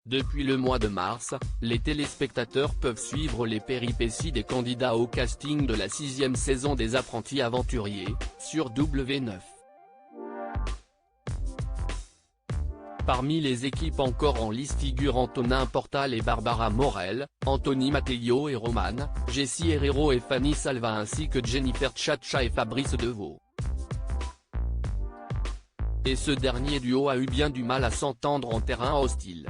Depuis le mois de mars, les téléspectateurs peuvent suivre les péripéties des candidats au casting de la 6e saison des Apprentis Aventuriers, sur W9. Parmi les équipes encore en lice figurent Antonin Portal et Barbara Morel, Anthony Matteo et Roman, Jessie Herrero et Fanny Salva ainsi que Jennifer Tchatcha et Fabrice Devaux. Et ce dernier duo a eu bien du mal à s'entendre en terrain hostile.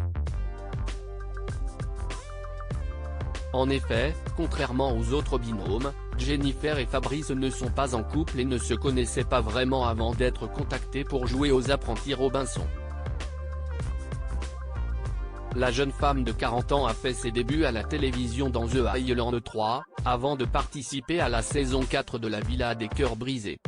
En effet, contrairement aux autres binômes, Jennifer et Fabrice ne sont pas en couple et ne se connaissaient pas vraiment avant d'être contactés pour jouer aux Apprentis Robinson. La jeune femme de 40 ans a fait ses débuts à la télévision dans The Island 3, avant de participer à la saison 4 de La Villa des Cœurs Brisés.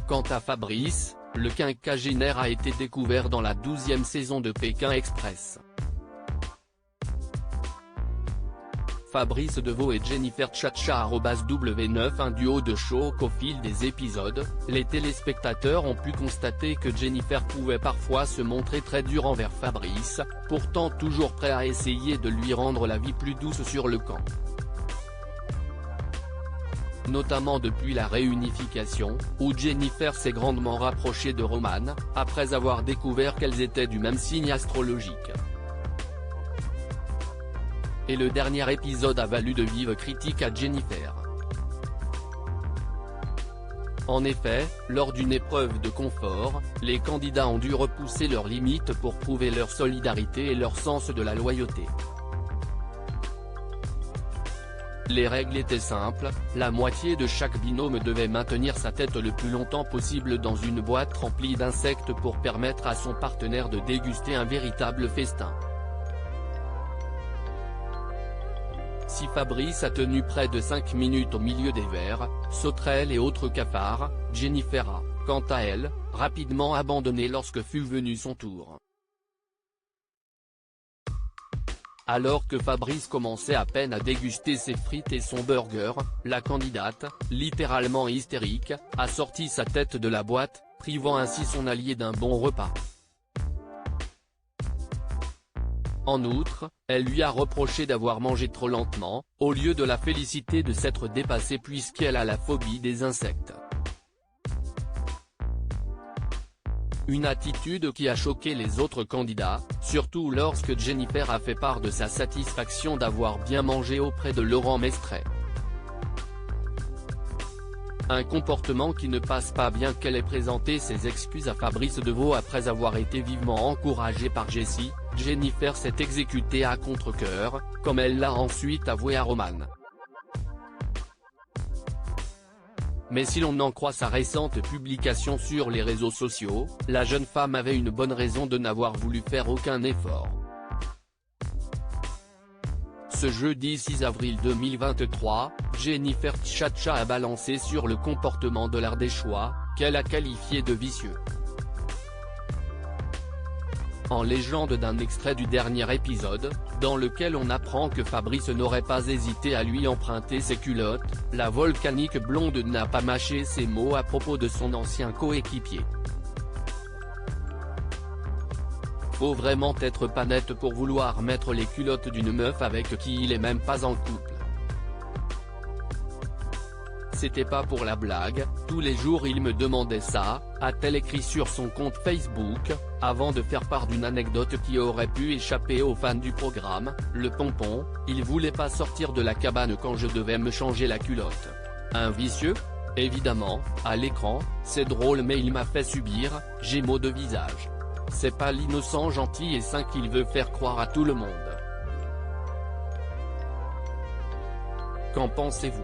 Quant à Fabrice, le quinquagénaire a été découvert dans la 12e saison de Pékin Express. Fabrice Devaux et Jennifer Tchatcha @W9 un duo de choc au fil des épisodes, les téléspectateurs ont pu constater que Jennifer pouvait parfois se montrer très dure envers Fabrice, pourtant toujours prêt à essayer de lui rendre la vie plus douce sur le camp. Notamment depuis la réunification, où Jennifer s'est grandement rapprochée de Roman, après avoir découvert qu'elles étaient du même signe astrologique. Et le dernier épisode a valu de vives critiques à Jennifer. En effet, lors d'une épreuve de confort, les candidats ont dû repousser leurs limites pour prouver leur solidarité et leur sens de la loyauté. Les règles étaient simples, la moitié de chaque binôme devait maintenir sa tête le plus longtemps possible dans une boîte remplie d'insectes pour permettre à son partenaire de déguster un véritable festin. Si Fabrice a tenu près de 5 minutes au milieu des vers, sauterelles et autres cafards, Jennifer a, quant à elle, rapidement abandonné lorsque fut venu son tour. Alors que Fabrice commençait à peine à déguster ses frites et son burger, la candidate, littéralement hystérique, a sorti sa tête de la boîte, privant ainsi son allié d'un bon repas. En outre, elle lui a reproché d'avoir mangé trop lentement, au lieu de la féliciter de s'être dépassée puisqu'elle a la phobie des insectes. Une attitude qui a choqué les autres candidats, surtout lorsque Jennifer a fait part de sa satisfaction d'avoir bien mangé auprès de Laurent Mestret. Un comportement qui ne passe pas bien qu'elle ait présenté ses excuses à Fabrice Devaux après avoir été vivement encouragée par Jessie. Jennifer s'est exécutée à contre-cœur, comme elle l'a ensuite avoué à Roman. Mais si l'on en croit sa récente publication sur les réseaux sociaux, la jeune femme avait une bonne raison de n'avoir voulu faire aucun effort. Ce jeudi 6 avril 2023, Jennifer Tchatcha a balancé sur le comportement de l'Ardéchois, qu'elle a qualifié de vicieux. En légende d'un extrait du dernier épisode, dans lequel on apprend que Fabrice n'aurait pas hésité à lui emprunter ses culottes, la volcanique blonde n'a pas mâché ses mots à propos de son ancien coéquipier. Faut vraiment être pas net pour vouloir mettre les culottes d'une meuf avec qui il est même pas en couple. C'était pas pour la blague, tous les jours il me demandait ça, a-t-elle écrit sur son compte Facebook, avant de faire part d'une anecdote qui aurait pu échapper aux fans du programme, le pompon, il voulait pas sortir de la cabane quand je devais me changer la culotte. Un vicieux ? Évidemment, à l'écran, c'est drôle mais il m'a fait subir, gémeaux de visage. C'est pas l'innocent gentil et sain qu'il veut faire croire à tout le monde. Qu'en pensez-vous ?